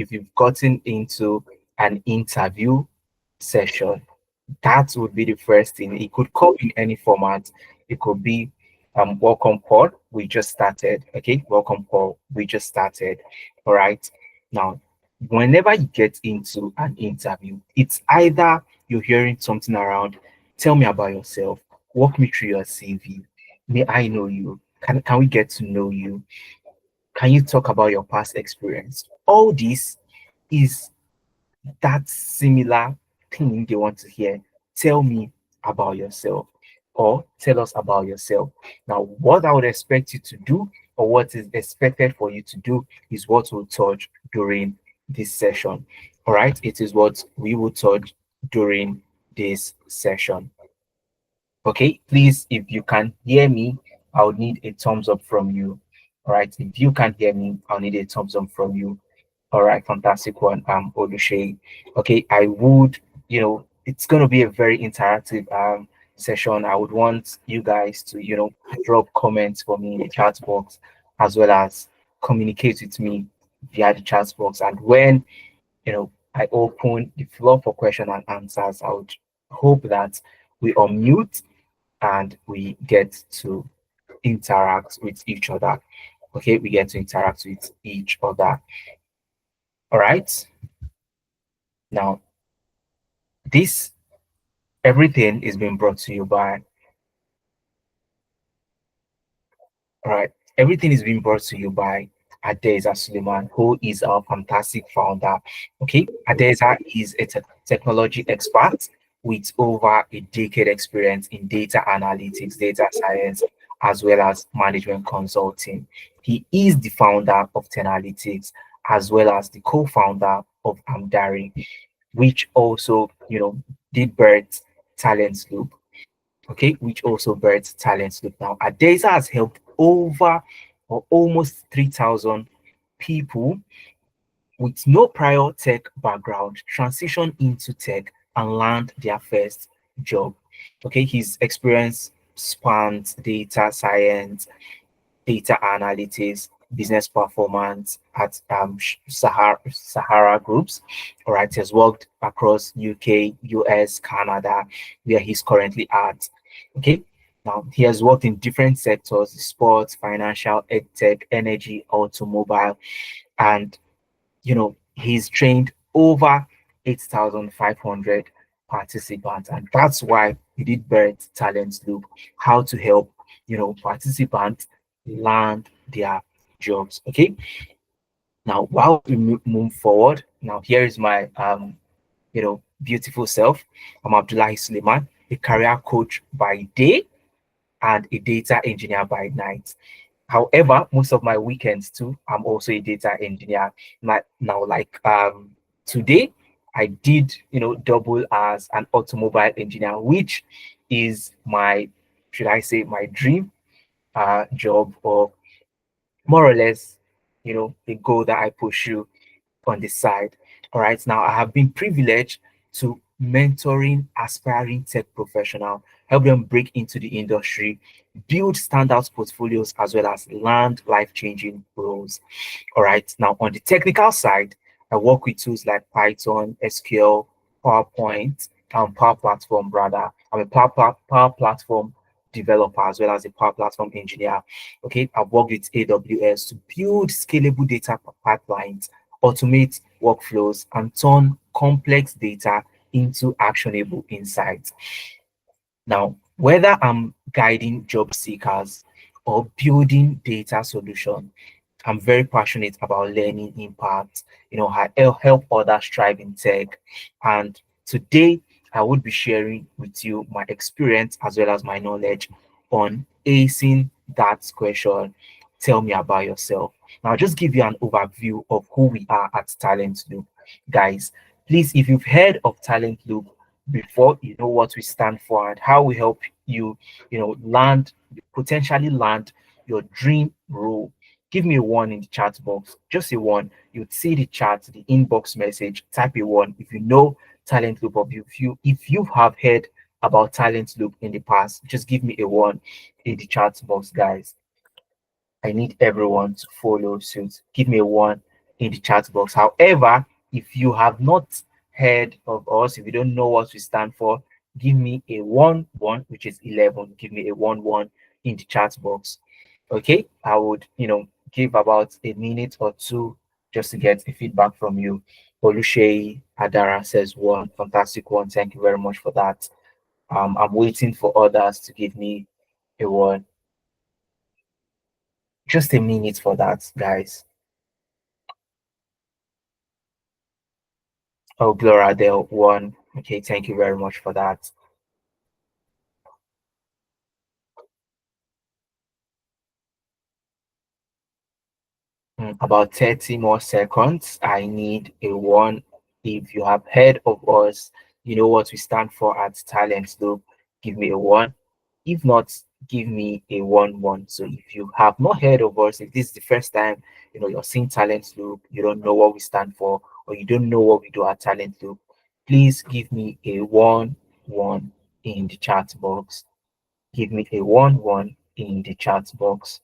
if you've gotten into an interview session, that would be the first thing. It could come in any format. It could be welcome call, we just started. Okay, welcome call, we just started. All right. Now, whenever you get into an interview, it's either you're hearing something around, tell me about yourself, walk me through your CV, may I know you, can we get to know you, can you talk about your past experience? All this is that similar thing they want to hear. Tell me about yourself, or tell us about yourself. Now, what I would expect you to do, or what is expected for you to do, is what we'll touch during this session. All right, it is what we will touch during this session. Okay, please, if you can hear me, I'll need a thumbs up from you. All right, if you can hear me, I'll need a thumbs up from you. All right, fantastic one, Olushey. Okay, I would, it's going to be a very interactive session. I would want you guys to, drop comments for me in the chat box, as well as communicate with me via the chat box. And when, I open the floor for question and answers, I would hope that we unmute and we get to interact with each other. Okay, we get to interact with each other. All right. Now, this everything is being brought to you by, all right, everything is being brought to you by Adeza Suleiman, who is our fantastic founder. Okay, Adeza is a technology expert with over a decade experience in data analytics, data science, as well as management consulting. He is the founder of Tenalytics, as well as the co-founder of Amdari, which also, did birth Talent Loop. Okay, which also births Talent Loop. Now, Adeza has helped over or almost 3,000 people with no prior tech background transition into tech and land their first job. Okay, his experience spans data science, data analytics, business performance at Sahara Groups. All right, he has worked across UK, US, Canada, where he's currently at. Okay, now he has worked in different sectors: sports, financial, edtech, energy, automobile, and he's trained over 8,500 participants, and that's why he did birth Talent Loop, how to help participants land their jobs. Okay, now while we move forward, now here is my beautiful self. I'm Abdullahi Suleiman, a career coach by day and a data engineer by night. However, most of my weekends too, I'm also a data engineer. Now, like today, I did double as an automobile engineer, which is my, should I say, my dream job, or more or less, the goal that I pursue on the side. All right. Now, I have been privileged to mentoring aspiring tech professional, help them break into the industry, build standout portfolios, as well as land life-changing roles. All right. Now, on the technical side, I work with tools like Python, SQL, PowerPoint, Power Platform, rather. I'm a Power Platform developer as well as a Power Platform engineer. Okay. I've worked with AWS to build scalable data pipelines, automate workflows, and turn complex data into actionable insights. Now, whether I'm guiding job seekers or building data solution, I'm very passionate about learning impact, how help others thrive in tech. And today, I would be sharing with you my experience as well as my knowledge on acing that question. Tell me about yourself. Now, I'll just give you an overview of who we are at Talent Loop. Guys, please, if you've heard of Talent Loop before, you know what we stand for and how we help you, land, potentially land your dream role. Give me a one in the chat box, just a one. You'd see the chat, the inbox message, type a one if you know Talent Loop, or if you have heard about Talent Loop in the past, just give me a one in the chat box, guys. I need everyone to follow suit. Give me a one in the chat box. However, if you have not heard of us, if you don't know what we stand for, give me a 1 1, which is 11. Give me a 1 1 in the chat box. Okay, I would, give about a minute or two just to get a feedback from you. Olushei Adara says one, fantastic one. Thank you very much for that. I'm waiting for others to give me a one. Just a minute for that, guys. Oh, Gloria Dale one. Okay, thank you very much for that. About 30 more seconds. I need a one. If you have heard of us, you know what we stand for at Talent Loop. Give me a one. If not, give me a 1 1. So if you have not heard of us, if this is the first time you're seeing Talent Loop, you don't know what we stand for, or you don't know what we do at Talent Loop, please give me a 1 1 in the chat box. Give me a 1 1 in the chat box.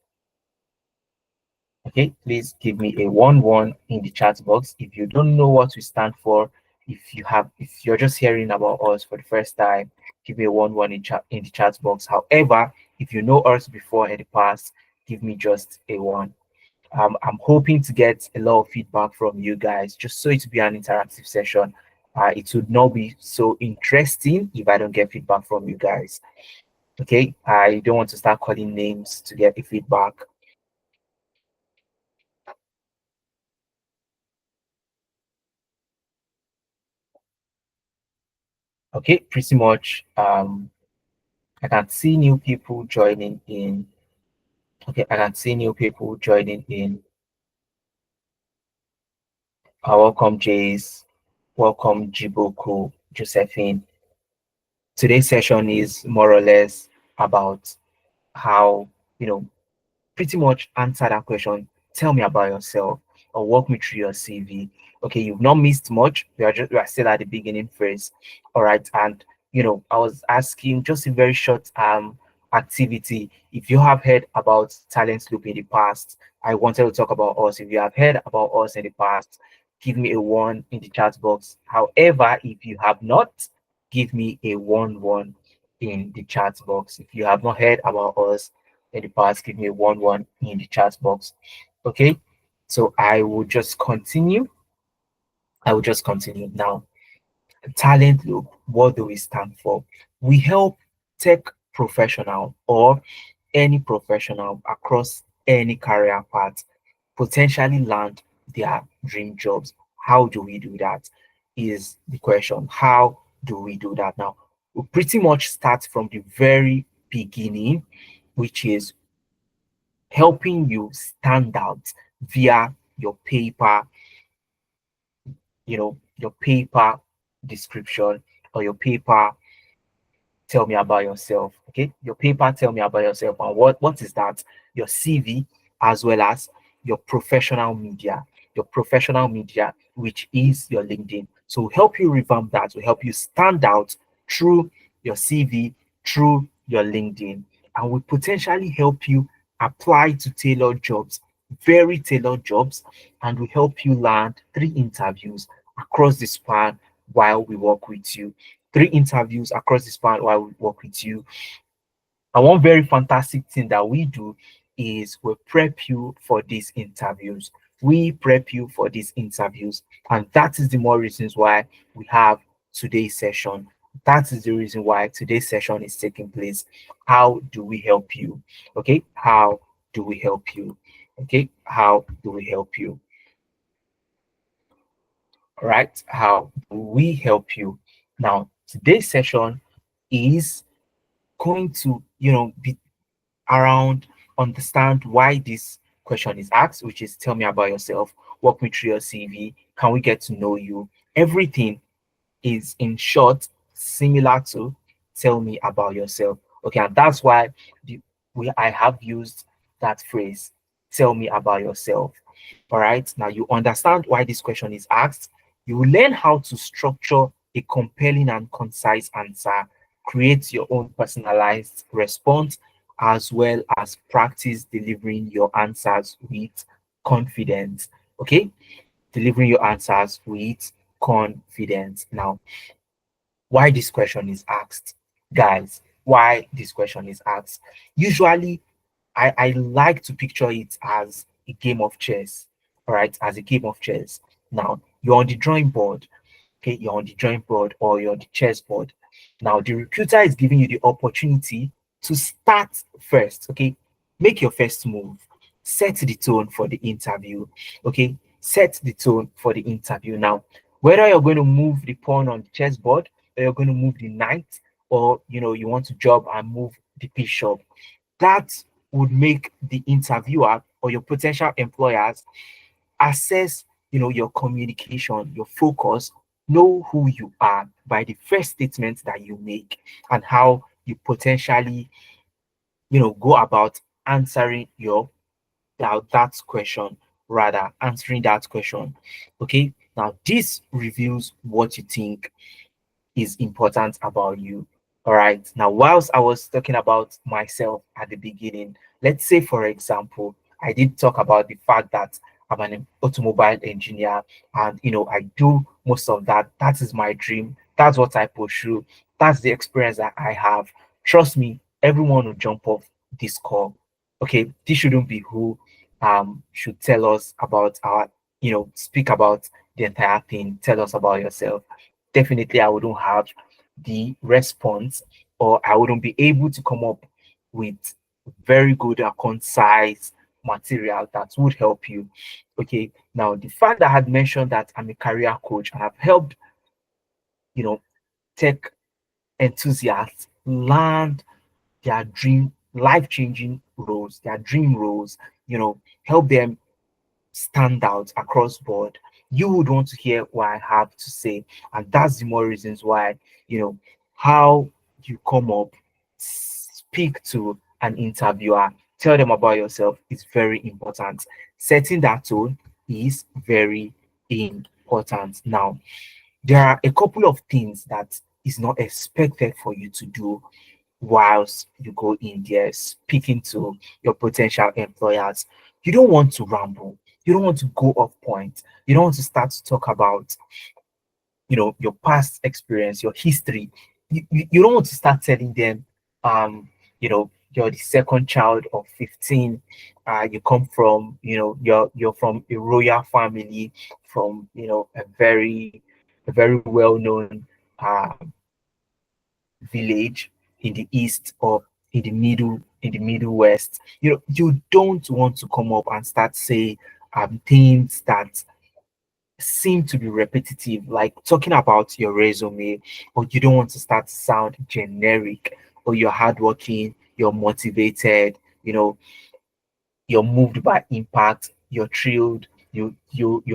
Okay, please give me a 1 1 in the chat box. If you don't know what we stand for, if you're just hearing about us for the first time, give me a 1 1 in the chat box. However, if you know us before in the past, give me just a one. I'm hoping to get a lot of feedback from you guys, just so it will be an interactive session. It would not be so interesting if I don't get feedback from you guys. Okay, I don't want to start calling names to get the feedback. Okay, pretty much. I can see new people joining in. Okay, I can see new people joining in. Welcome, Jace. Welcome, Jiboku, Josephine. Today's session is more or less about how, pretty much answer that question. Tell me about yourself or walk me through your CV. Okay, you've not missed much. We are still at the beginning phase. All right. And I was asking just a very short activity. If you have heard about Talent Loop in the past, I wanted to talk about us. If you have heard about us in the past, give me a one in the chat box. However, if you have not, give me a 1 1 in the chat box. If you have not heard about us in the past, give me a 1 1 in the chat box. Okay, so I will just continue. I will just continue now. Talent Loop, what do we stand for? We help tech professional or any professional across any career path potentially land their dream jobs. How do we do that? Is the question. How do we do that now? We pretty much start from the very beginning, which is helping you stand out via your paper, your paper description or your paper tell me about yourself. Okay, your paper tell me about yourself. And what is that? Your CV as well as your professional media, which is your LinkedIn. So we'll help you revamp that, will help you stand out through your CV, through your LinkedIn, and will potentially help you apply to tailored jobs, very tailored jobs, and will help you land 3 interviews across the span while we work with you. 3 interviews across the span while we work with you. And one very fantastic thing that we do is we prep you for these interviews. We prep you for these interviews. And that is the more reasons why we have today's session. That is the reason why today's session is taking place. How do we help you? Okay. How do we help you? Okay. How do we help you? All right. How do we help you? Now, today's session is going to be around understand why this question is asked, which is tell me about yourself, walk me through your CV, can we get to know you? Everything is in short similar to tell me about yourself. Okay, and that's why I have used that phrase, tell me about yourself. All right, now you understand why this question is asked. You will learn how to structure a compelling and concise answer, create your own personalized response, as well as practice delivering your answers with confidence. Okay, delivering your answers with confidence. Now, why this question is asked, guys? Why this question is asked? Usually, I like to picture it as a game of chess, all right? As a game of chess. Now, you're on the drawing board, okay? You're on the drawing board or you're on the chess board. Now, the recruiter is giving you the opportunity to start first, okay? Make your first move, set the tone for the interview, okay? Set the tone for the interview. Now, whether you're going to move the pawn on the chessboard or you're going to move the knight, or you want to jump and move the bishop, that would make the interviewer or your potential employers assess your communication, your focus, know who you are by the first statement that you make and how you potentially go about answering your that question, rather answering that question. Okay, now this reveals what you think is important about you. All right. Now, whilst I was talking about myself at the beginning, let's say, for example, I did talk about the fact that I'm an automobile engineer and, I do most of that. That is my dream. That's what I pursue. That's the experience that I have. Trust me, everyone will jump off this call. Okay. This shouldn't be who should tell us about our, speak about the entire thing, tell us about yourself. Definitely I wouldn't have the response, or I wouldn't be able to come up with very good and concise material that would help you. Okay, now the fact that I had mentioned that I'm a career coach and I've helped, you know, tech enthusiasts land their dream life-changing roles, their dream roles, help them stand out across board, you would want to hear what I have to say. And that's the more reasons why, how you come up, speak to an interviewer, tell them about yourself is very important. Setting that tone is very important. Now, there are a couple of things that is not expected for you to do whilst you go in there speaking to your potential employers. You don't want to ramble. You don't want to go off point. You don't want to start to talk about, your past experience, your history. You don't want to start telling them, you're the second child of 15. You come from, you're from a royal family, from, a very well-known village in the east or in the middle west. You don't want to come up and start saying things that seem to be repetitive, like talking about your resume, or you don't want to start to sound generic, or you're hardworking, you're motivated, you're moved by impact, you're thrilled, you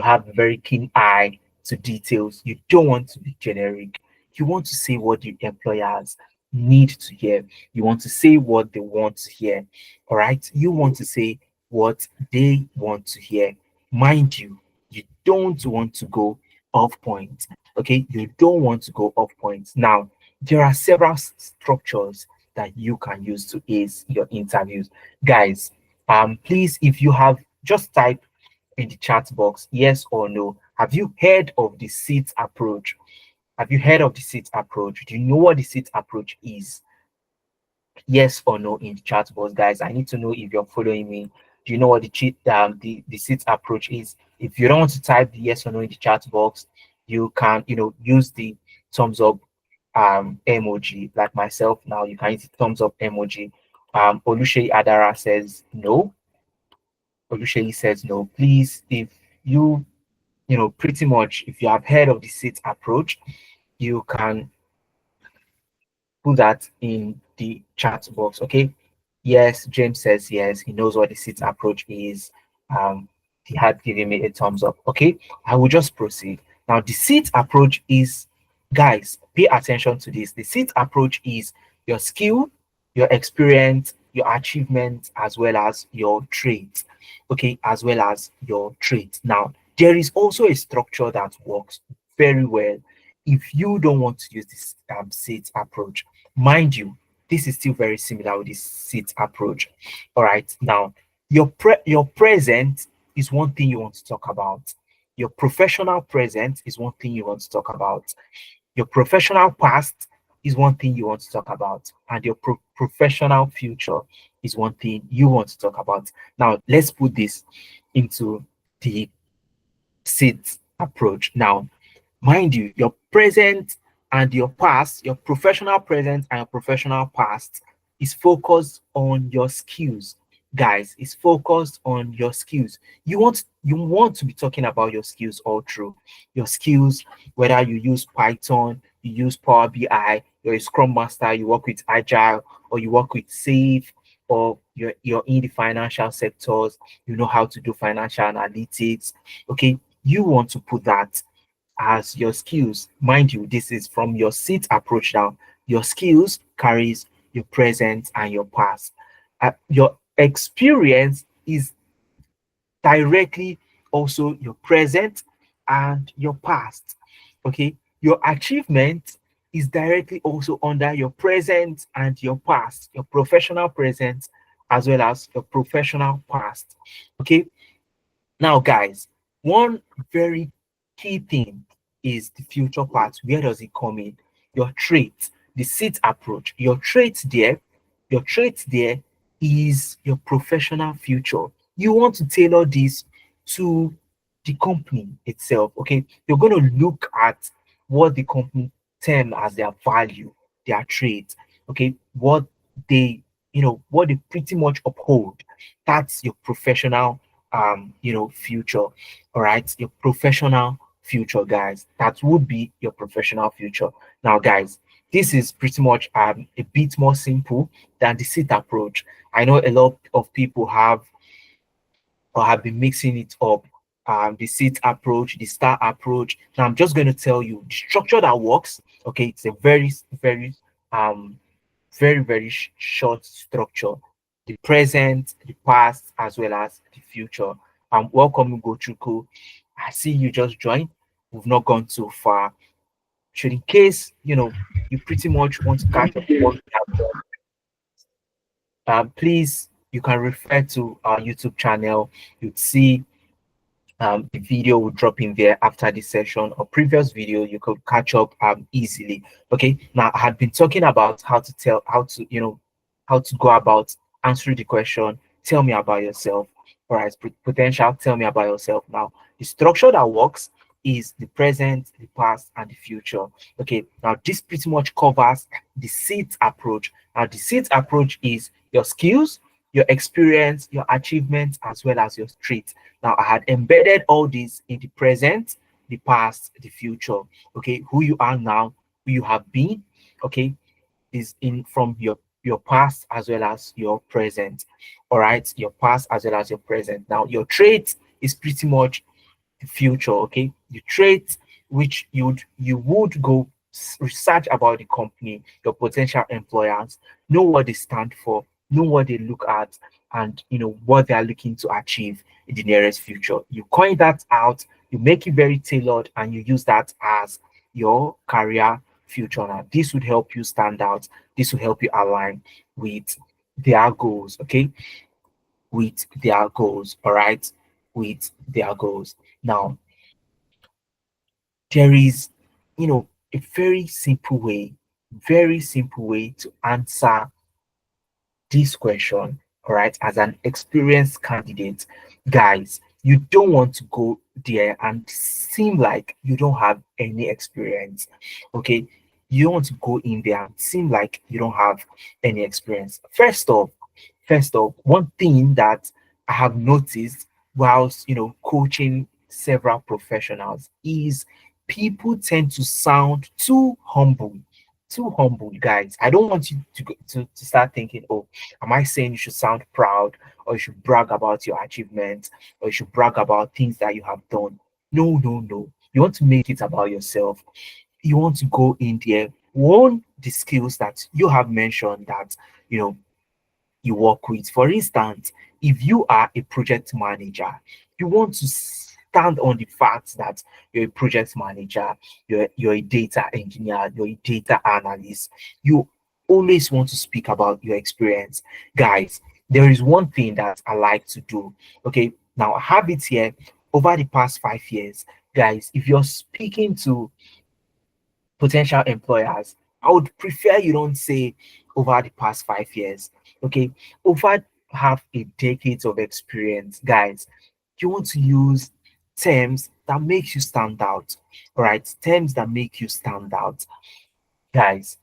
have a very keen eye to details. You don't want to be generic. You want to say what the employers need to hear. You want to say what they want to hear. All right. You want to say what they want to hear. Mind you, you don't want to go off point. Okay. You don't want to go off point. Now, there are several structures that you can use to ace your interviews. Guys, please, if you have, just type in the chat box yes or no. Have you heard of the seat approach? Have you heard of the seat approach? Do you know what the seat approach is? Yes or no in the chat box, guys. I need to know if you're following me. Do you know what the seat approach is? If you don't want to type the yes or no in the chat box, you can use the thumbs up emoji, like myself. Now you can use the thumbs up emoji. Olushei Adara says no. Olushei says no. Please, if you pretty much, if you have heard of the seat approach, you can put that in the chat box. Okay. Yes, James says yes. He knows what the seat approach is. He had given me a thumbs up. Okay. I will just proceed. Now, the seat approach is, guys, pay attention to this. The seat approach is your skill, your experience, your achievement, as well as your traits. Okay, as well as your traits. Now, there is also a structure that works very well if you don't want to use this seat approach. Mind you, this is still very similar with this seat approach. All right. Now, your present is one thing you want to talk about. Your professional present is one thing you want to talk about. Your professional past is one thing you want to talk about, and your professional future is one thing you want to talk about. Now, let's put this into the SIT approach. Now, mind you, your present and your past, your professional present and your professional past is focused on your skills. Guys, it's focused on your skills. You want to be talking about your skills all through. Your skills, whether you use Python, you use Power BI, you're a Scrum Master, you work with Agile, or you work with Save, or you're in the financial sectors, you know how to do financial analytics. Okay, you want to put that as your skills. Mind you, this is from your SIT approach now. Your skills carries your present and your past. Your experience is directly also your present and your past. Okay, your achievement is directly also under your present and your past, your professional present as well as your professional past. Okay, now, guys, one very key thing is the future part. Where does it come in? Your trait, the SIT approach. Your trait there is your professional future. You want to tailor this to the company itself. Okay, you're going to look at what the company term as their value, their trait. Okay, what they what they pretty much uphold. That's your professional future. All right, your professional future, guys. That would be your professional future. Now, guys, this is pretty much a bit more simple than the SIT approach. I know a lot of people have been mixing it up. The SIT approach, the STAR approach. Now, I'm just going to tell you the structure that works. Okay, it's a um very short structure. The present, the past, as well as the future. Welcome, Ugochukwu. I see you just joined. We've not gone too far. Should in case you pretty much want to catch up with what we have done, please you can refer to our YouTube channel. You'd see the video will drop in there after this session or previous video. You could catch up easily. Okay, now I had been talking about how to go about answering the question, tell me about yourself. All right, potential, tell me about yourself. Now, the structure that works is the present, the past, and the future. Okay, now this pretty much covers the SIT approach. Now, the SIT approach is your skills, your experience, your achievements, as well as your traits. Now, I had embedded all these in the present, the past, the future. Okay, who you are now, who you have been. Okay, is in from your past as well as your present. All right, your past as well as your present. Now, your trait is pretty much the future. Okay, the trait which you would go research about the company, your potential employers, know what they stand for, know what they look at, and what they are looking to achieve in the nearest future. You coin that out, you make it very tailored, and you use that as your career future. Now, this would help you stand out. This will help you align with their goals. Okay, with their goals. All right, with their goals. Now, there is, a very simple way to answer this question. All right, as an experienced candidate, guys, you don't want to go there and seem like you don't have any experience. Okay, you don't want to go in there and seem like you don't have any experience. First off, one thing that I have noticed whilst coaching several professionals is people tend to sound too humble, guys. I don't want you to start thinking, oh, am I saying you should sound proud, or you should brag about your achievements, or you should brag about things that you have done? No, no, no. You want to make it about yourself. You want to go in there, one, the skills that you have mentioned that you know you work with. For instance, if you are a project manager, you want to stand on the fact that you're a project manager, you're a data engineer, you're a data analyst. You always want to speak about your experience. Guys, there is one thing that I like to do. Okay, now I have it here. over the past 5 years, guys, if you're speaking to potential employers, I would prefer you don't say over the past 5 years. Okay, over half a decade of experience, guys. You want to use terms that makes you stand out. All right, terms that make you stand out, guys.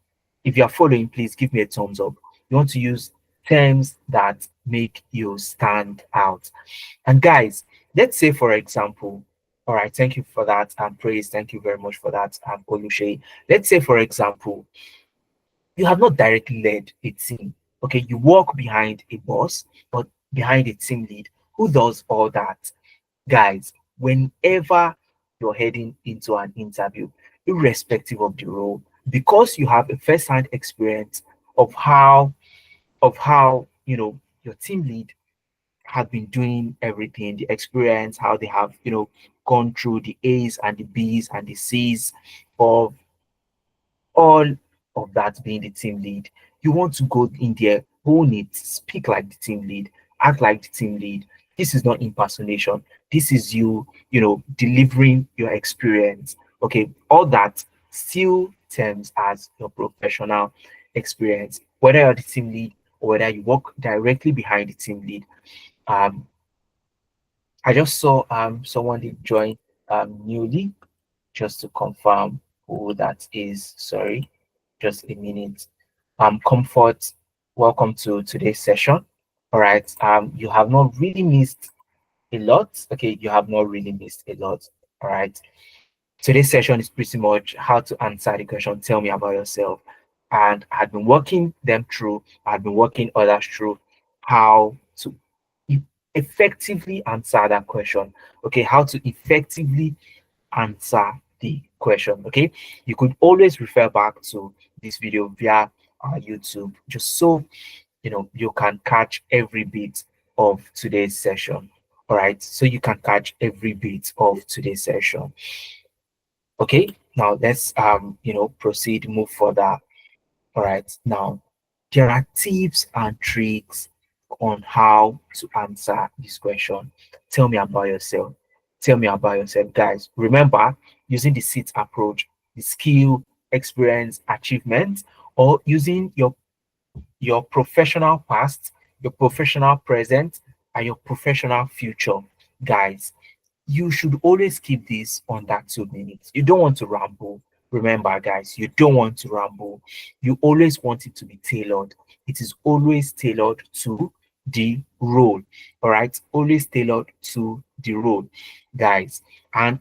If you are following, please give me a thumbs up. You want to use terms that make you stand out. And guys, let's say for example, all right, thank you for that and praise. Thank you very much for that, Olushe. Let's say for example, you have not directly led a team. Okay, you walk behind a boss, but behind a team lead who does all that. Guys, whenever you're heading into an interview, irrespective of the role, because you have a first-hand experience of how your team lead have been doing everything, the experience, how they have, gone through the A's and the B's and the C's of all of that being the team lead. You want to go in there, own it, speak like the team lead, act like the team lead. This is not impersonation. This is you, delivering your experience. Okay, all that still terms as your professional experience, whether you're the team lead or whether you work directly behind the team lead. Um, I just saw someone did join newly, just to confirm who that is. Sorry, just a minute. Comfort, welcome to today's session. All right. You have not really missed a lot. Okay, you have not really missed a lot. All right. Today's session is pretty much how to answer the question, tell me about yourself. And I had been working them through, I had been working others through how to e- effectively answer that question. Okay, how to effectively answer the question. Okay, you could always refer back to this video via YouTube, just so you can catch every bit of today's session. All right, so you can catch every bit of today's session. Okay, now let's proceed, move further. All right, now there are tips and tricks on how to answer this question. Tell me about yourself. Tell me about yourself, guys. Remember, using the SIT approach, the skill, experience, achievement, or using your professional past, your professional present, and your professional future, guys. You should always keep this under 2 minutes. You don't want to ramble. Remember, guys, you don't want to ramble. You always want it to be tailored. It is always tailored to the role. All right, always tailored to the role, guys. And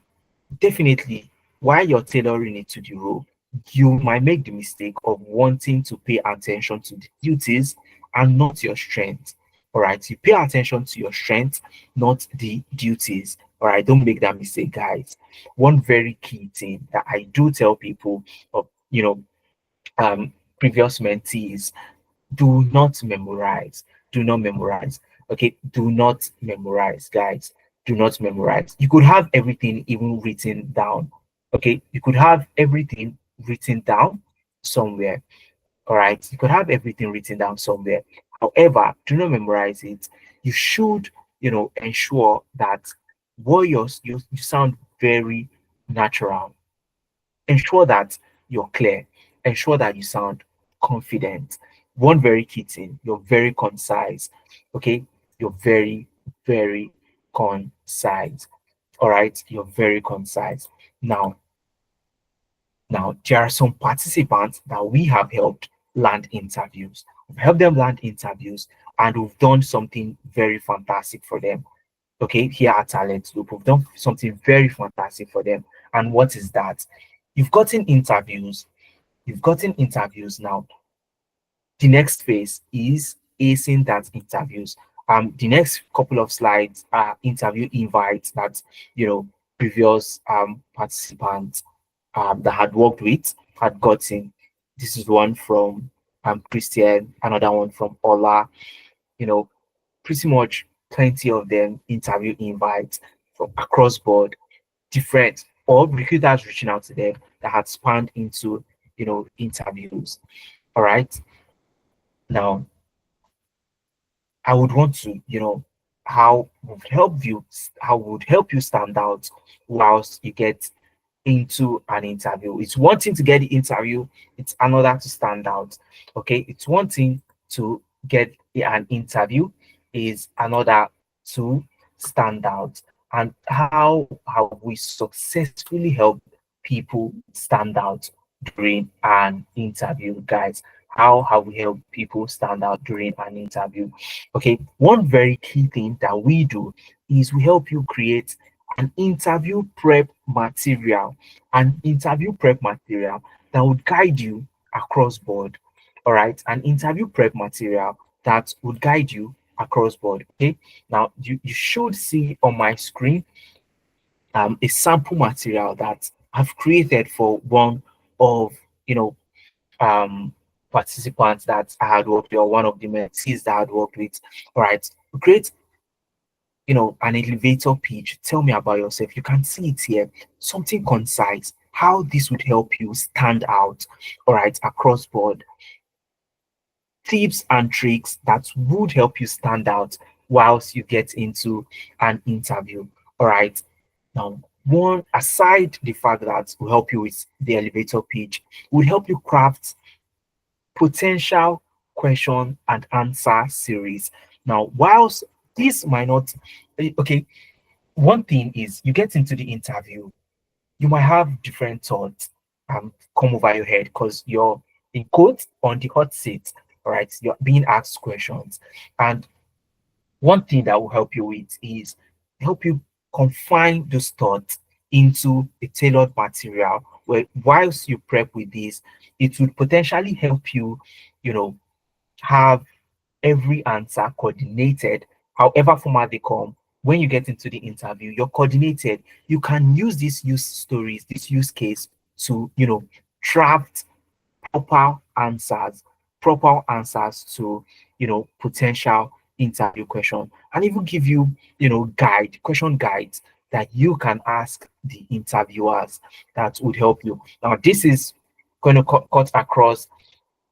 definitely, while you're tailoring it to the role, you might make the mistake of wanting to pay attention to the duties and not your strength. All right, you pay attention to your strength, not the duties. All right, don't make that mistake, guys. One very key thing that I do tell people, of previous mentees, do not memorize. Do not memorize. Okay, do not memorize, guys. Do not memorize. You could have everything even written down. Okay, you could have everything written down somewhere. All right, you could have everything written down somewhere. However, do not memorize it. You should, ensure that you sound very natural. Ensure that you're clear. Ensure that you sound confident. One very key thing, you're very concise. Okay, you're very, very concise. All right, you're very concise. Now, there are some participants that we have helped land interviews. We've helped them land interviews, and we've done something very fantastic for them. Okay, here at Talent Loop, we've done something very fantastic for them. And what is that? You've gotten interviews. You've gotten interviews now. The next phase is acing that interviews. The next couple of slides are interview invites that previous participants that had worked with had gotten. This is one from Christian, another one from Ola. You know, pretty much plenty of them interview invites from across board, different or recruiters reaching out to them that had spanned into interviews. All right. Now, I would want to how would help you stand out whilst you get into an interview. It's one thing to get the interview, it's another to stand out. Okay, it's one thing to get an interview, is another to stand out. And how have we successfully helped people stand out during an interview, guys? How have we helped people stand out during an interview? Okay, one very key thing that we do is we help you create an interview prep material, that would guide you across board. All right, an interview prep material that would guide you across board. Okay, now you should see on my screen a sample material that I've created for one of, you know, participants that I had worked with, or one of the mentees that I had worked with. All right, great, an elevator pitch. Tell me about yourself. You can see it here. Something concise. How this would help you stand out, all right, across board. Tips and tricks that would help you stand out whilst you get into an interview. All right. Now, one aside the fact that will help you with the elevator pitch, would help you craft potential question and answer series. Now, whilst this might not, okay, one thing is you get into the interview, you might have different thoughts come over your head because you're in quotes on the hot seat, all right? You're being asked questions. And one thing that will help you with is help you confine those thoughts into a tailored material where whilst you prep with this, it would potentially help you, you know, have every answer coordinated, however format they come. When you get into the interview, you're coordinated. You can use these use stories, this use case to, draft proper answers, to, potential interview question, and even give you, question guides that you can ask the interviewers that would help you. Now, this is going to cut across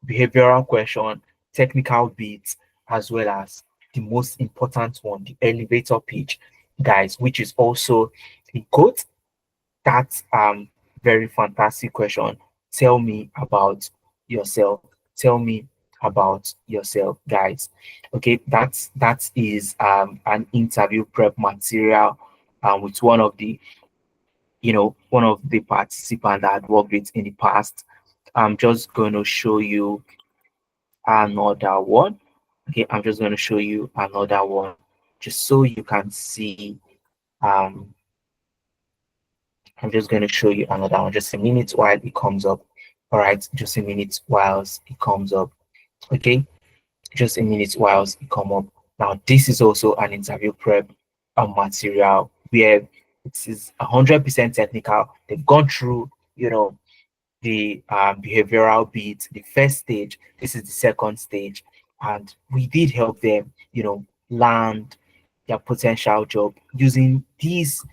behavioral question, technical bits, as well as the most important one, the elevator pitch, guys, which is also a quote. That's very fantastic question. Tell me about yourself. Tell me about yourself, guys. Okay, that is an interview prep material with one of the participants that I'd worked with in the past. I'm just going to show you another one. Okay, I'm just going to show you another one just so you can see. um I'm just going to show you another one, just a minute while it comes up. All right, just a minute whilst it comes up. Okay, just a minute whilst it come up. Now this is also an interview prep material where it is 100% technical. They've gone through, the behavioral bit, the first stage. This is the second stage, and we did help them, land their potential job using this,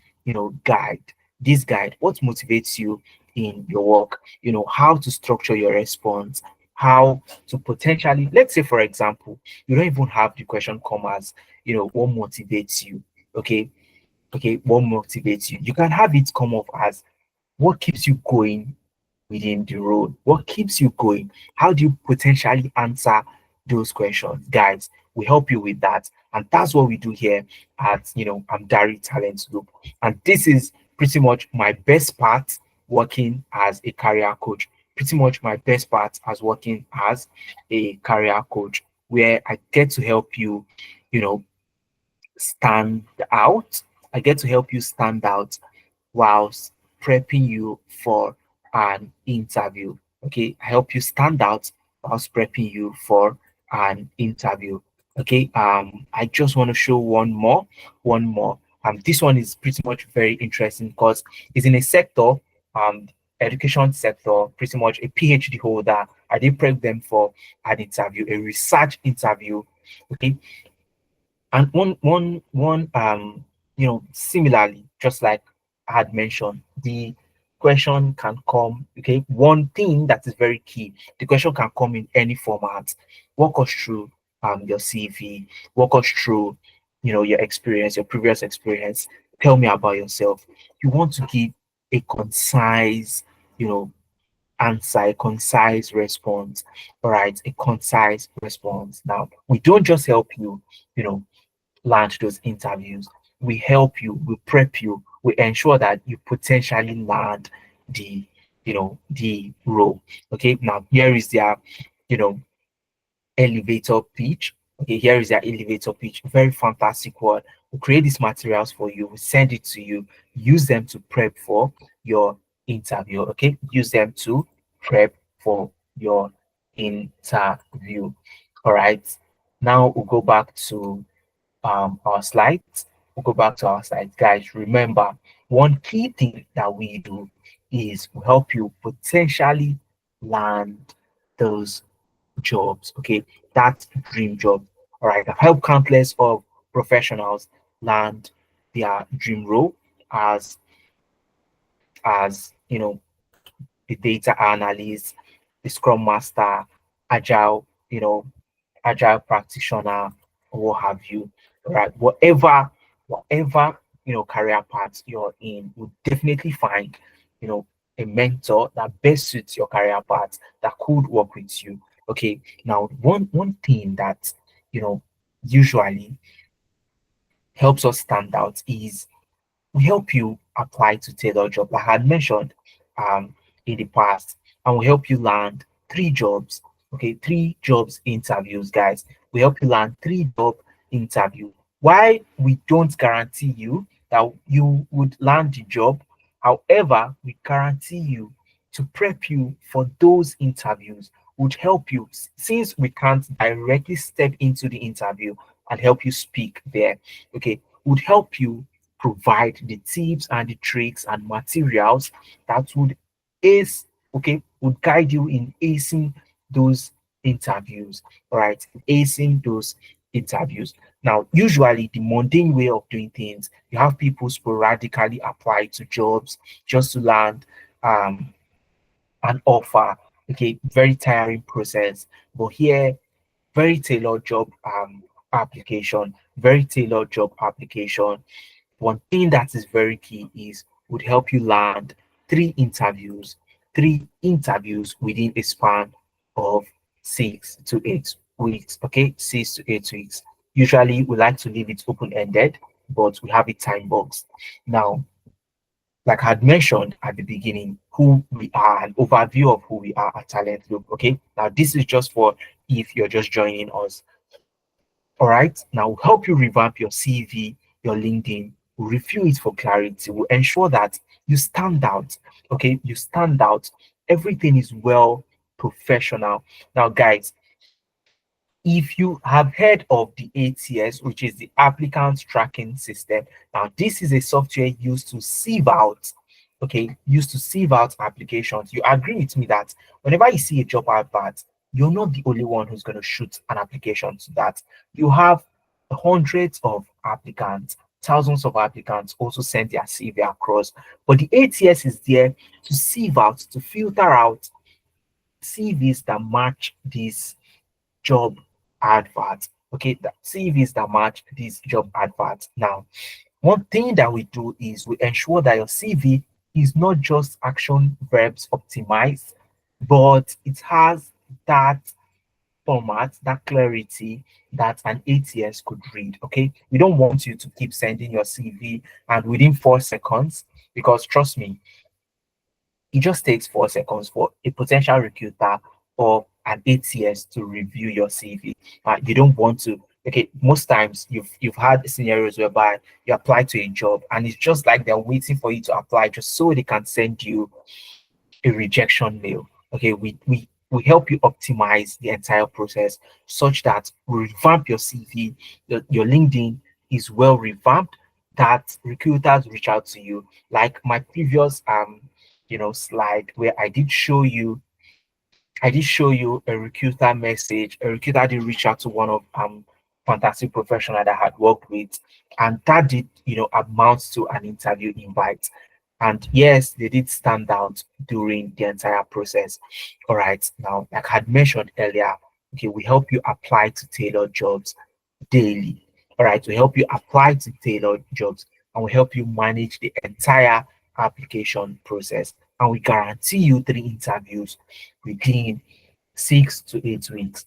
guide. This guide, what motivates you in your work? How to structure your response, how to potentially, let's say, for example, you don't even have the question come as, what motivates you. Okay, what motivates you? You can have it come off as what keeps you going within the role? What keeps you going? How do you potentially answer those questions? Guys, we help you with that. And that's what we do here at, Dari Talent Group. And this is pretty much my best part working as a career coach. Pretty much my best part as working as a career coach, where I get to help you, you know, stand out. I get to help you stand out whilst prepping you for an interview. Okay, I help you stand out whilst prepping you for an interview. Okay, I just want to show one more. This one is pretty much very interesting because it's in a sector, education sector, pretty much a PhD holder. I did prep them for an interview, a research interview. Okay, and similarly, just like I had mentioned, the question can come, okay, one thing that is very key, the question can come in any format. Walk us through your CV, walk us through your experience, your previous experience. Tell me about yourself. You want to give a concise, you know, answer, a concise response. All right, a concise response. Now, we don't just help you, you know, land those interviews. We help you, we prep you, we ensure that you potentially land the, the role. Okay, now here is their, you know, elevator pitch. Okay, here is their elevator pitch. Very fantastic word. We'll create these materials for you. We'll send it to you. Use them to prep for your interview. Okay, use them to prep for your interview. All right. Now we'll go back to our slides. We'll go back to our slides, guys. Remember, one key thing that we do is we help you potentially land those jobs. Okay, that dream job. All right, I've helped countless of professionals land their dream role as the data analyst, the scrum master, agile, agile practitioner, or what have you. All right, whatever career path you're in, you'll definitely find you know a mentor that best suits your career path that could work with you. Okay, now one thing that you know usually helps us stand out is we help you apply to tailor job. Like I had mentioned in the past, and we help you land three jobs. Okay, three jobs interviews, guys. We help you land three job interview. Why we don't guarantee you that you would land the job. However, we guarantee you to prep you for those interviews would help you since we can't directly step into the interview and help you speak there. Okay, would help you provide the tips and the tricks and materials that would ace, okay, would guide you in acing those interviews, all right, acing those interviews. Now, usually the mundane way of doing things, you have people sporadically apply to jobs just to land an offer. Okay, very tiring process. But here, very tailored job application, very tailored job application. One thing that is very key is would help you land three interviews within a span of 6 to 8 weeks. Okay, 6 to 8 weeks. Usually we like to leave it open-ended, but we have it time boxed. Now, like I had mentioned at the beginning, who we are, an overview of who we are at Talent Loop. Okay, now this is just for if you're just joining us. All right. Now we'll help you revamp your CV, your LinkedIn. We'll review it for clarity. We'll ensure that you stand out. Okay. You stand out. Everything is well professional. Now, guys, if you have heard of the ATS, which is the applicant tracking system, now this is a software used to sieve out, okay, used to sieve out applications. You agree with me that whenever you see a job advert, you're not the only one who's going to shoot an application to that. You have hundreds of applicants, thousands of applicants also send their CV across. But the ATS is there to sieve out, to filter out CVs that match this job adverts. Okay, the CVs that match these job adverts. Now, one thing that we do is we ensure that your CV is not just action verbs optimized, but it has that format, that clarity that an ATS could read. Okay, we don't want you to keep sending your CV and within 4 seconds, because trust me, it just takes 4 seconds for a potential recruiter or an ATS to review your CV. You don't want to. Okay, most times you've had scenarios whereby you apply to a job and it's just like they're waiting for you to apply just so they can send you a rejection mail. Okay, we help you optimize the entire process such that we revamp your CV, your LinkedIn is well revamped, that recruiters reach out to you. Like my previous slide where I did show you a recruiter message. A recruiter did reach out to one of fantastic professional that I had worked with, and that did amounts to an interview invite. And yes, they did stand out during the entire process. All right. Now, like I had mentioned earlier, okay, we help you apply to tailor jobs daily. all right, to help you apply to tailored jobs, and we help you manage the entire application process. And we guarantee you 3 interviews within 6 to 8 weeks.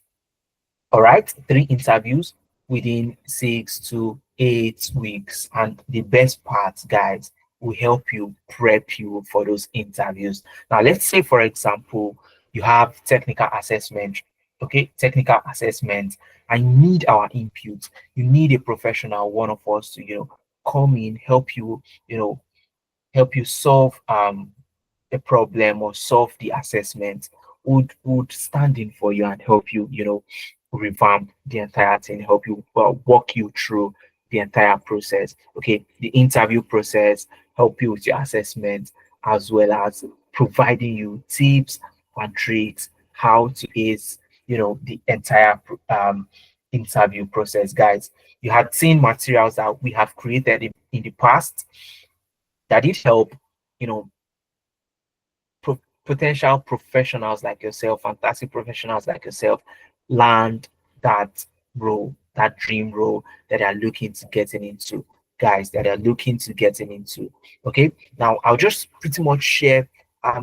All right, 3 interviews within 6 to 8 weeks. And the best part, guys, will help you prep you for those interviews. Now, let's say, for example, you have technical assessment. Okay, technical assessment. I need our input. You need a professional, one of us to, come in, help you, help you solve a problem or solve the assessment, would stand in for you and help you, revamp the entire thing, help you, well, walk you through the entire process. Okay, the interview process, help you with your assessment, as well as providing you tips and tricks how to ace, the entire interview process, guys. You had seen materials that we have created in the past that did help, you know, potential professionals like yourself, fantastic professionals like yourself, land that role, that dream role that are looking to getting into, guys, that are looking to getting into. Okay, now I'll just pretty much share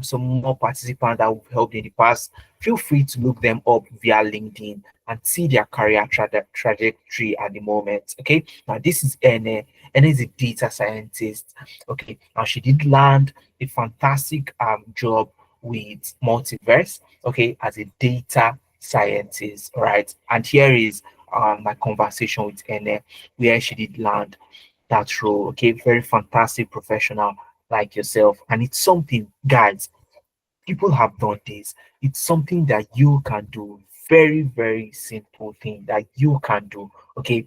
some more participants that we've helped in the past. Feel free to look them up via LinkedIn and see their career trajectory at the moment. Okay, now this is Ene. Ene is a data scientist. Okay, now she did land a fantastic job with Multiverse, okay, as a data scientist, all right? And here is my conversation with Ene, where she did land that role, okay? Very fantastic professional like yourself. And it's something, guys, people have done this. It's something that you can do. Very, very simple thing that you can do, okay?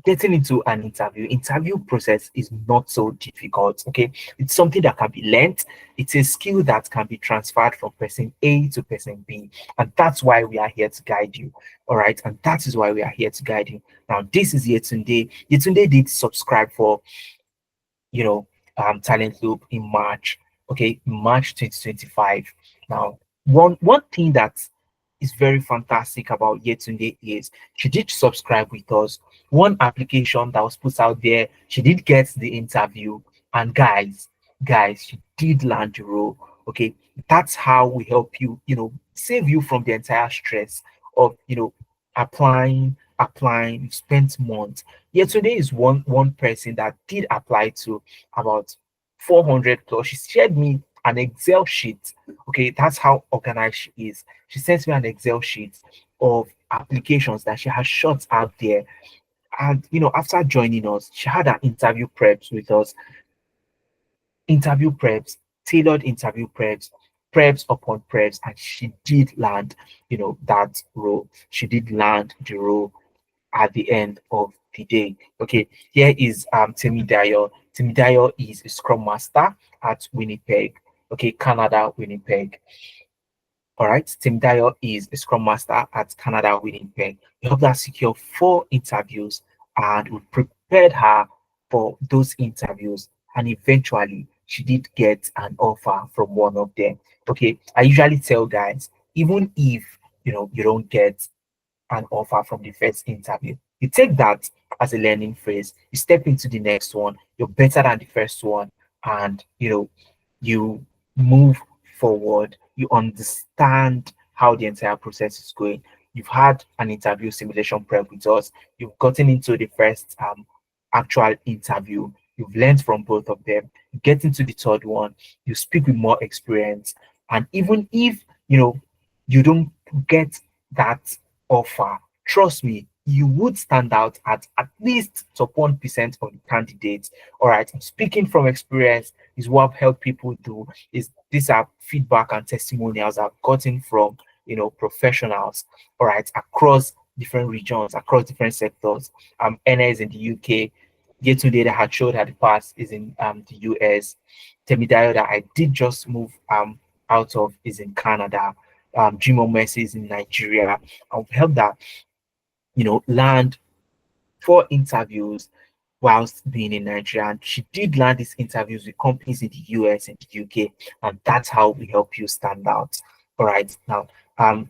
Getting into an interview process is not so difficult. Okay, it's something that can be learned. It's a skill that can be transferred from person A to person B, and that's why we are here to guide you. All right, and that is why we are here to guide you. Now, this is Yetunde. Yetunde did subscribe for, you know Talent Loop in March. Okay, March 2025. Now, one thing that is very fantastic about Yetunde is she did subscribe with us. One application that was put out there, she did get the interview, and guys, she did land the role. Okay, that's how we help you, save you from the entire stress of, applying. You spent months. Yetunde is one person that did apply to about 400 plus. She shared me an Excel sheet. Okay, that's how organized she is. She sent me an Excel sheet of applications that she has shot out there. And after joining us, she had an interview preps with us, interview preps, tailored interview preps upon preps, and she did land, that role. She did land the role at the end of the day. Okay, here is Temidayo. Temidayo is a Scrum Master at Winnipeg. Okay, Canada, Winnipeg. All right, Tim Dyer is a Scrum Master at Canada Winnipeg. We helped her secure 4 interviews, and we prepared her for those interviews. And eventually, she did get an offer from one of them. Okay, I usually tell guys, even if you don't get an offer from the first interview, you take that as a learning phase. You step into the next one. You're better than the first one, and you move forward. You understand how the entire process is going. You've had an interview simulation prep with us. You've gotten into the first actual interview. You've learned from both of them. You get into the third one. You speak with more experience. And even if you don't get that offer, trust me, you would stand out at least top 1% of the candidates. All right. Speaking from experience is what I've helped people do. Is these are feedback and testimonials I've gotten from professionals, all right, across different regions, across different sectors. Anna is in the UK. Yesterday that had showed her the past is in the US. Temidayo that I did just move out of is in Canada. Jimo Messi is in Nigeria. I've helped that land 4 interviews whilst being in Nigeria. And she did land these interviews with companies in the US and the UK. And that's how we help you stand out. All right. Now,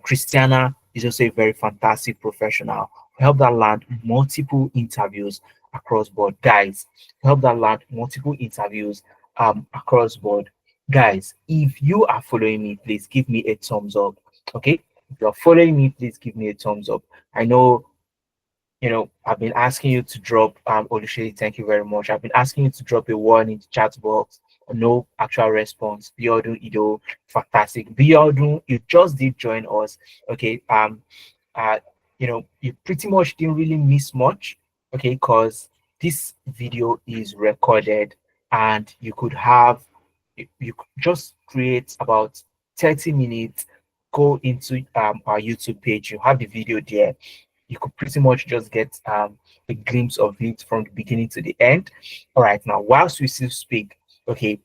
Christiana is also a very fantastic professional. help that land multiple interviews across board, guys. Help that land multiple interviews across board, guys. If you are following me, please give me a thumbs up. Okay, if you're following me, please give me a thumbs up. I know, I've been asking you to drop Olushiri, thank you very much. I've been asking you to drop a one in the chat box. No actual response. Biodun Ido, fantastic. Biodun, you just did join us. Okay. Uh you pretty much didn't really miss much. Okay, because this video is recorded, and you could just create about 30 minutes, go into our YouTube page. You have the video there. You could pretty much just get a glimpse of it from the beginning to the end. All right, now whilst we still speak, okay,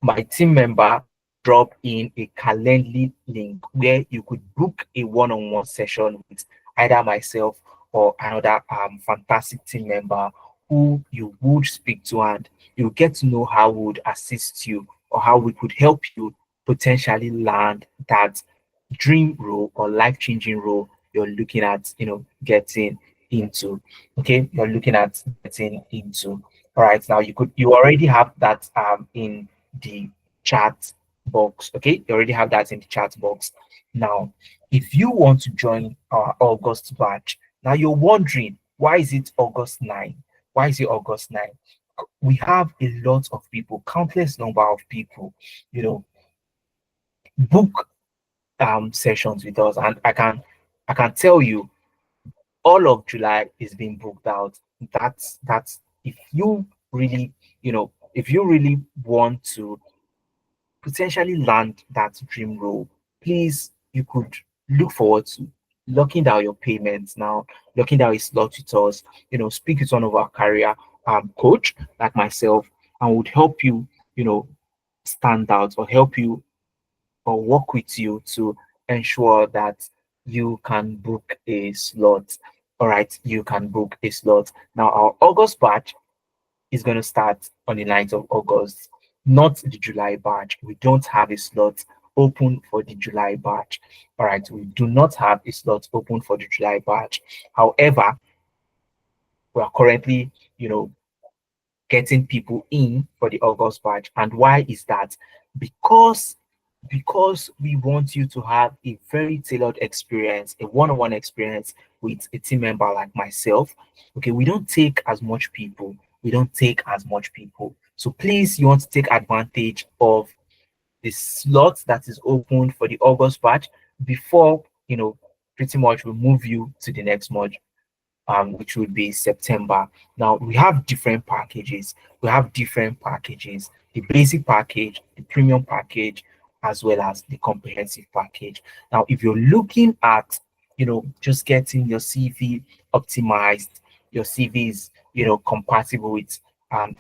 my team member drop in a Calendly link where you could book a one-on-one session with either myself or another fantastic team member who you would speak to, and you get to know how we would assist you or how we could help you potentially land that dream role or life-changing role you're looking at, getting into. Okay, you're looking at getting into. All right, now you already have that in the chat box. Okay, you already have that in the chat box. Now, if you want to join our August batch, now you're wondering, why is it August 9? Why is it August 9? We have a lot of people, countless number of people, book sessions with us, and I can tell you all of July is being booked out. That's if you really, if you really want to potentially land that dream role, please, you could look forward to locking down your payments now, locking down a slot with us, speak with one of our career coach like myself, and would help you, stand out, or help you or work with you to ensure that you can book a slot. All right, you can book a slot. Now, our August batch is going to start on the 9th of August, not the July batch. We don't have a slot open for the July batch. All right, we do not have a slot open for the July batch. However, we are currently, getting people in for the August batch. And why is that? Because we want you to have a very tailored experience, a one-on-one experience with a team member like myself. Okay, we don't take as much people. We don't take as much people. So please, you want to take advantage of the slot that is open for the August batch before, pretty much we move you to the next module, which would be September. Now we have different packages. We have different packages: the basic package, the premium package, as well as the comprehensive package. Now, if you're looking at, just getting your CV optimized, your CV is, compatible with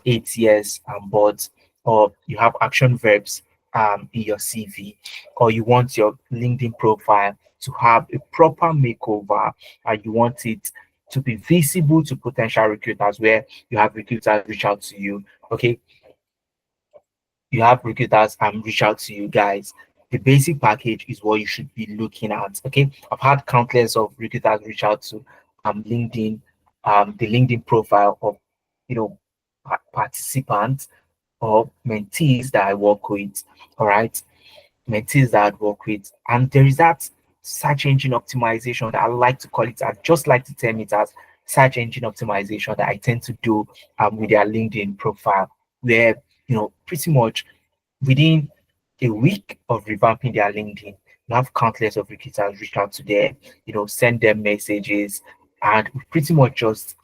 8 years boards, or you have action verbs in your CV, or you want your LinkedIn profile to have a proper makeover, and you want it to be visible to potential recruiters, where you have recruiters reach out to you. Okay, you have recruiters reach out to you, guys. The basic package is what you should be looking at. Okay, I've had countless of recruiters reach out to LinkedIn, the LinkedIn profile of, participants or mentees that I work with. All right, mentees that I work with, and there is that search engine optimization that I like to call it. I just like to term it as search engine optimization that I tend to do with their LinkedIn profile, where, pretty much within a week of revamping their LinkedIn, you have countless of recruiters reach out to them, send them messages, and we pretty much just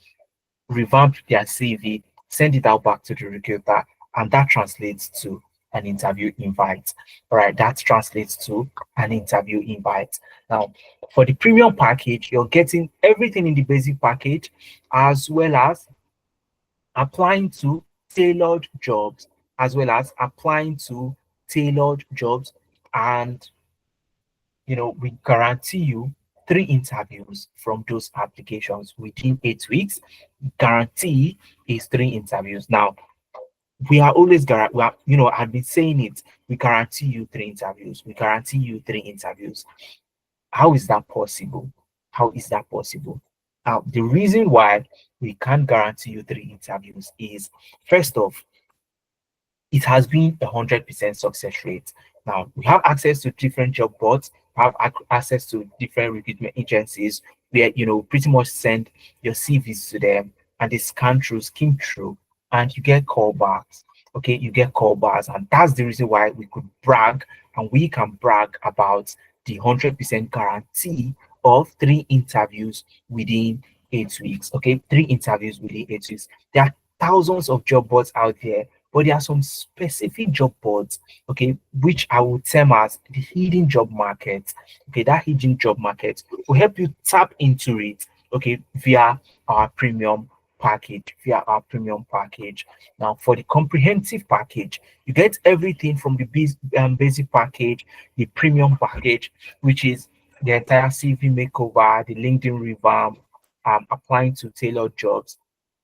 revamp their CV, send it out back to the recruiter, and that translates to an interview invite. All right, that translates to an interview invite. Now, for the premium package, you're getting everything in the basic package, as well as applying to tailored jobs, as well as applying to tailored jobs. And, we guarantee you 3 interviews from those applications within 8 weeks. Guarantee is 3 interviews. Now, we are always we are, I've been saying it, we guarantee you 3 interviews. We guarantee you 3 interviews. How is that possible? How is that possible? The reason why we can't guarantee you 3 interviews is, first off, it has been 100% success rate. Now we have access to different job boards, have access to different recruitment agencies where pretty much send your CVs to them and they scan through, skim through, and you get callbacks. Okay, you get callbacks, and that's the reason why we could brag and we can brag about the 100% guarantee of 3 interviews within 8 weeks. Okay, 3 interviews within 8 weeks. There are thousands of job boards out there, but there are some specific job boards, okay, which I would term as the hidden job market. Okay, that hidden job market will help you tap into it, okay, via our premium package. Now, for the comprehensive package, you get everything from the basic package, the premium package, which is the entire CV makeover, the LinkedIn revamp, applying to tailored jobs,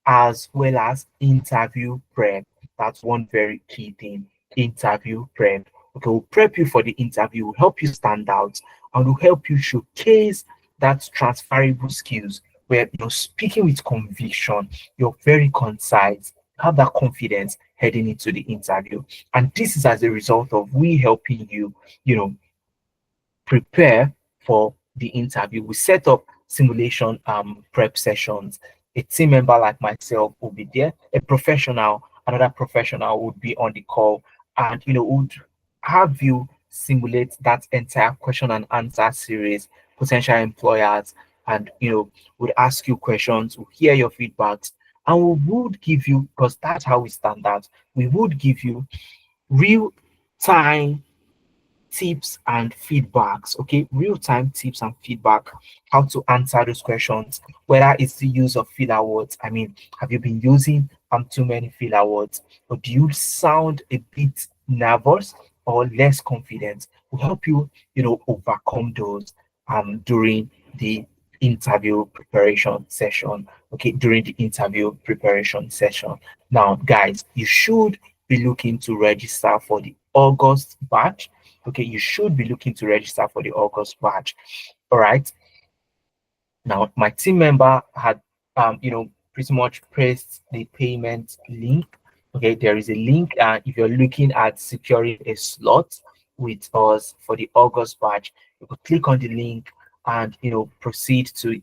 as well as interview prep. That's one very key thing. Interview prep. Okay, we'll prep you for the interview, will help you stand out, and will help you showcase that transferable skills where you're speaking with conviction, you're very concise, have that confidence heading into the interview. And this is as a result of we helping you, you know, prepare for the interview. We set up simulation prep sessions. A team member like myself will be there, a professional, another professional would be on the call, and would have you simulate that entire question and answer series, potential employers, and would ask you questions, would hear your feedbacks, and we would give you, because that's how we stand out, we would give you real time tips and feedbacks. Okay, real-time tips and feedback, how to answer those questions, whether it's the use of filler words. I mean, have you been using too many filler words, or do you sound a bit nervous or less confident? Will help you overcome those during the interview preparation session. Okay, during the interview preparation session. Now guys, you should be looking to register for the August batch. Okay, you should be looking to register for the August batch. All right. Now, my team member had, pretty much pressed the payment link. Okay, there is a link. If you're looking at securing a slot with us for the August batch, you could click on the link and proceed to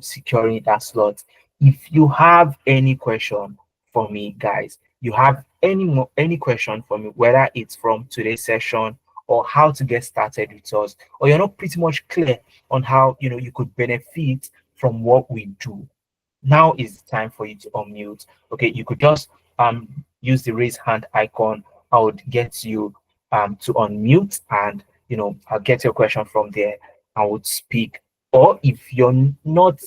securing that slot. If you have any question for me, guys, you have any question for me, whether it's from today's session or how to get started with us, or you're not pretty much clear on how you could benefit from what we do, now is the time for you to unmute. Okay, you could just use the raise hand icon. I would get you to unmute, and I'll get your question from there. I would speak. Or if you're not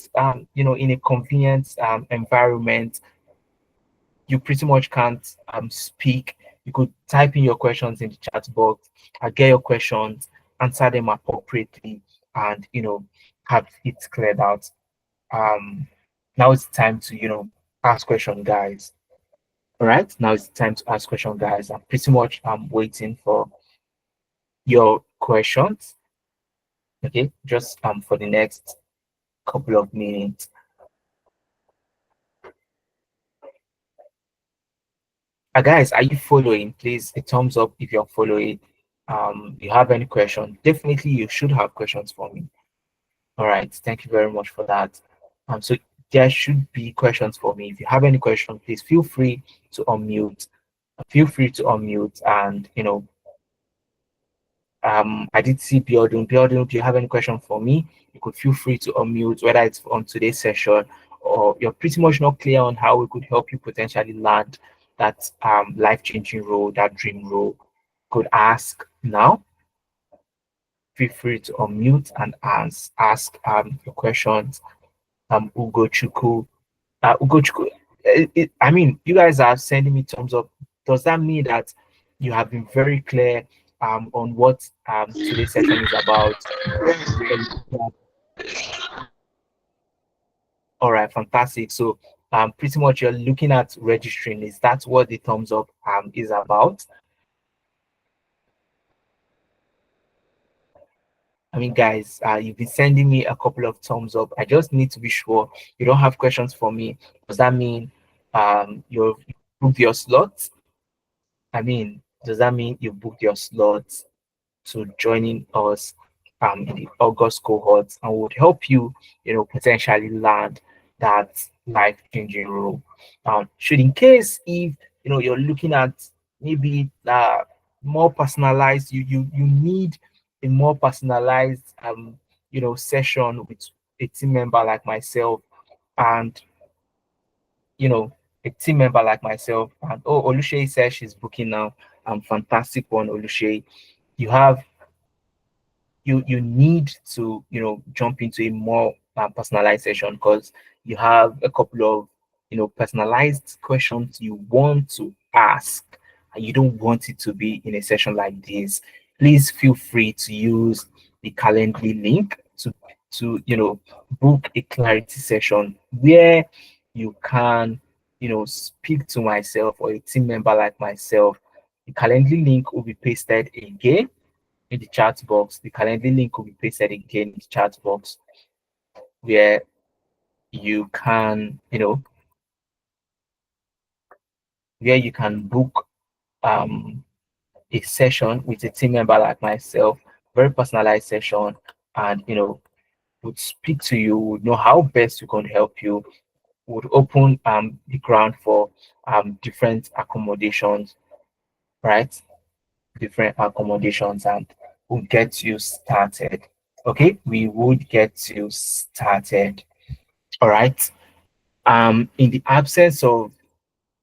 in a convenient environment, you pretty much can't speak, you could type in your questions in the chat box. I'll get your questions, answer them appropriately, and have it cleared out. Now it's time to ask question, guys. All right, now it's time to ask question, guys. I'm pretty much waiting for your questions. Okay, just for the next couple of minutes. Guys, are you following? Please, a thumbs up if you're following. You have any question? Definitely, you should have questions for me. All right, thank you very much for that. So there should be questions for me. If you have any question, please feel free to unmute. Feel free to unmute, and I did see Biodun. Biodun, do you have any question for me? You could feel free to unmute, whether it's on today's session or you're pretty much not clear on how we could help you potentially land that life-changing role, that dream role. Could ask now. Feel free to unmute and ask your questions. Ugochukwu. Ugochukwu, I mean, you guys are sending me thumbs up. Does that mean that you have been very clear on what today's session is about? All right, fantastic. So pretty much you're looking at registering. Is that what the thumbs up is about? I mean, guys, you've been sending me a couple of thumbs up. I just need to be sure you don't have questions for me. Does that mean you've booked your slots? I mean, does that mean you booked your slots to joining us in the August cohort and would help you, potentially land that life-changing role? Should in case if you're looking at maybe more personalized, you need a more personalized session with a team member like myself, and you know, a team member like myself. And oh, Olushe says she's booking now. Fantastic one, Olushe. You have you need to jump into a more personalized session because you have a couple of personalized questions you want to ask, and you don't want it to be in a session like this. Please feel free to use the Calendly link to book a clarity session where you can speak to myself or a team member like myself. The Calendly link will be pasted again in the chat box. The Calendly link will be pasted again in the chat box where you can, where you can book a session with a team member like myself, very personalized session, and would speak to you, would know how best we can help you, would open the ground for different accommodations, right? Different accommodations, and we'll get you started. Okay, we would get you started. All right. In the absence of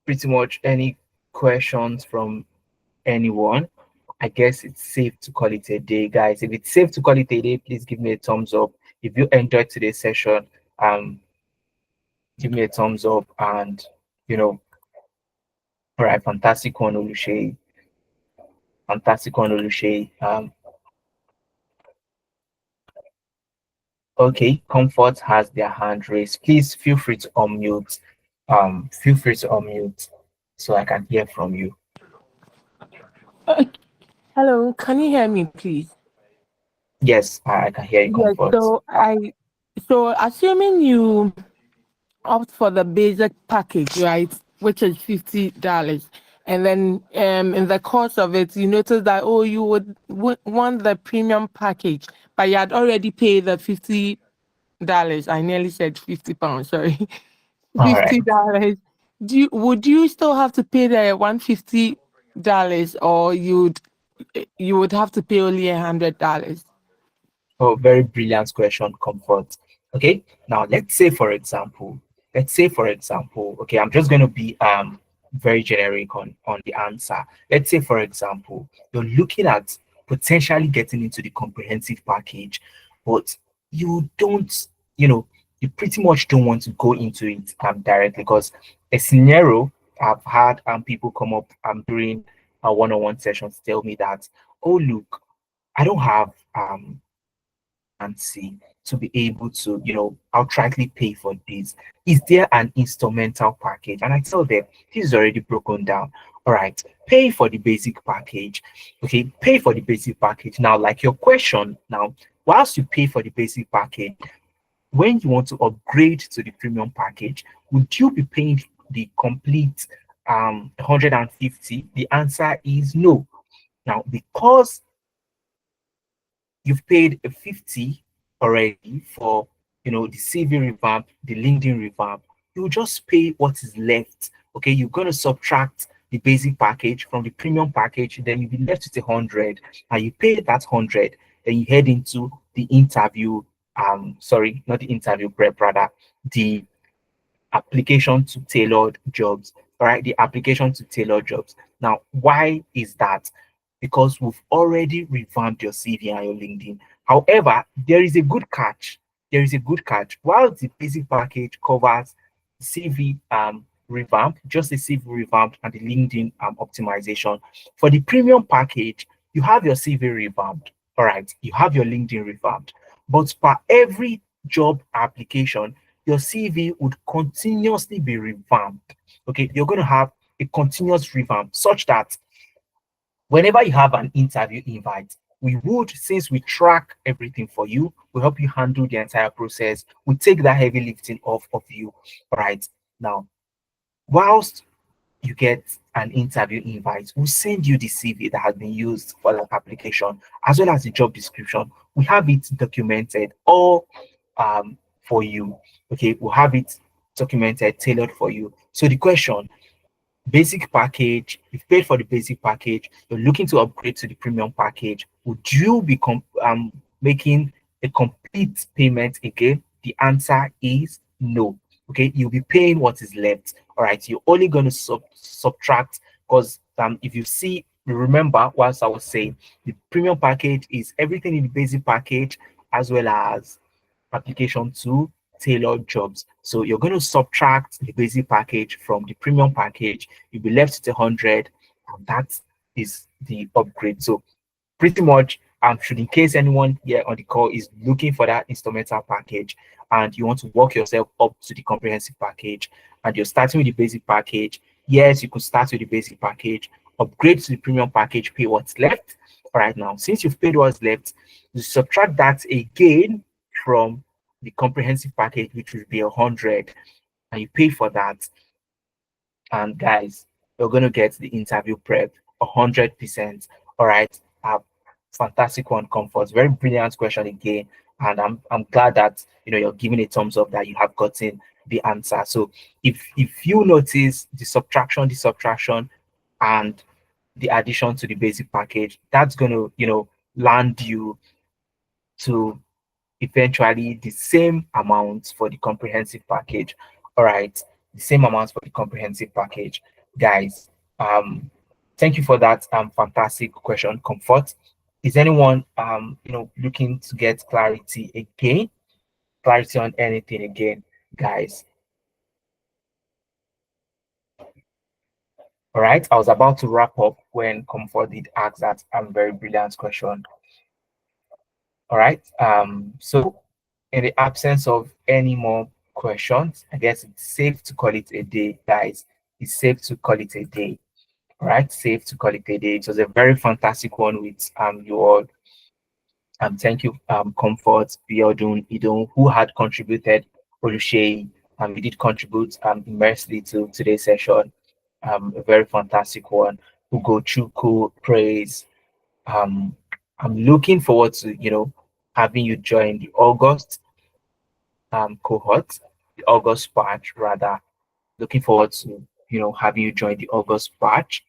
pretty much any questions from anyone, I guess it's safe to call it a day, guys. If it's safe to call it a day, please give me a thumbs up. If you enjoyed today's session, give me a thumbs up, and you know, all right, fantastic one, Olushe. Fantastic one, Olushe. Okay, Comfort has their hand raised. Please feel free to unmute. Feel free to unmute so I can hear from you. Uh, Hello, can you hear me, please? Yes, I can hear you, Yes. Comfort. So assuming you opt for the basic package, right, which is $50, and then in the course of it, you notice that you would want the premium package, but you had already paid the $50. I nearly said £50. Sorry, All right. $50. Would you still have to pay the $150, or you would have to pay only $100? Oh, very brilliant question, Comfort. Okay, now let's say for example, okay, I'm just going to be very generic on the answer. Let's say for example, you're looking at potentially getting into the comprehensive package, but you don't, you pretty much don't want to go into it directly because a scenario I've had people come up during one-on-one sessions tell me that, oh look, I don't have see to be able to, outrightly pay for this. Is there an instrumental package? And I tell them this is already broken down. All right, pay for the basic package. Okay, pay for the basic package. Now, like your question, now, whilst you pay for the basic package, when you want to upgrade to the premium package, would you be paying the complete 150? The answer is no. Now, because you've paid a 50 already for the CV revamp, the LinkedIn revamp, you just pay what is left. Okay, you're going to subtract the basic package from the premium package, then you'll be left with 100, and you pay that 100, then you head into the interview, sorry, not the interview prep, rather the application to tailored jobs. All right, the application to tailored jobs. Now, why is that? Because we've already revamped your CV and your LinkedIn. However, there is a good catch. There is a good catch. While the basic package covers CV revamp, just the CV revamp and the LinkedIn optimization, for the premium package, you have your CV revamped. All right, you have your LinkedIn revamped. But for every job application, your CV would continuously be revamped. Okay, you're going to have a continuous revamp such that whenever you have an interview invite, we would, since we track everything for you, we help you handle the entire process. We take that heavy lifting off of you. All right. Now, whilst you get an interview invite, we'll send you the CV that has been used for that application, as well as the job description. We have it documented all for you. Okay, we'll have it documented, tailored for you. So the question, basic package, you've paid for the basic package, you're looking to upgrade to the premium package, would you be making a complete payment again? The answer is no. Okay, you'll be paying what is left. All right, you're only going to subtract, because if you see, remember, whilst I was saying, the premium package is everything in the basic package as well as application to tailored jobs. So you're going to subtract the basic package from the premium package. You'll be left with 100, and that is the upgrade. So pretty much, should in case anyone here on the call is looking for that instrumental package and you want to work yourself up to the comprehensive package, and you're starting with the basic package, yes, you could start with the basic package, upgrade to the premium package, pay what's left. All right, now since you've paid what's left, you subtract that again from the comprehensive package, which will be 100, and you pay for that. And guys, you're going to get the interview prep 100%. All right. Fantastic one, Comfort. Very brilliant question again. And I'm glad that you're giving a thumbs up that you have gotten the answer. So if you notice the subtraction, and the addition to the basic package, that's going to land you to eventually the same amount for the comprehensive package. All right, the same amount for the comprehensive package, guys. Thank you for that fantastic question, Comfort. Is anyone looking to get clarity again? Clarity on anything again, guys? All right, I was about to wrap up when Comfort did ask that very brilliant question. All right, so in the absence of any more questions, I guess it's safe to call it a day, guys. It's safe to call it a day. All right, safe to call it a day. It was a very fantastic one with you all. Thank you, Comfort, Biodun, Idun, who had contributed, Olushei, we did contribute immensely to today's session. A very fantastic one. Ugo Chuku, praise. I'm looking forward to having you join the August cohort, the August batch rather. Looking forward to having you join the August batch.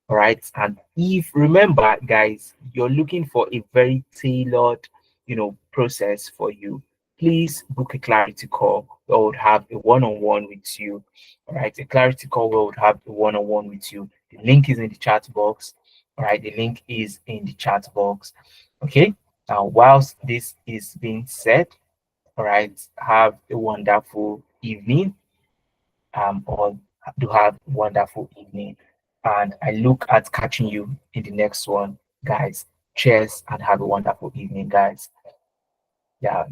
All right. And if remember, guys, you're looking for a very tailored, process for you, please book a clarity call. We would have a one-on-one with you. All right. A clarity call, we would have a one-on-one with you. The link is in the chat box. All right. The link is in the chat box. Okay. Now, whilst this is being said, all right, have a wonderful evening. Or do have a wonderful evening. And I look at catching you in the next one, guys. Cheers and have a wonderful evening, guys. Yeah.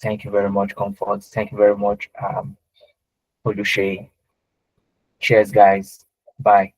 Thank you very much, Comfort. Thank you very much, Olushe. Cheers, guys. Bye.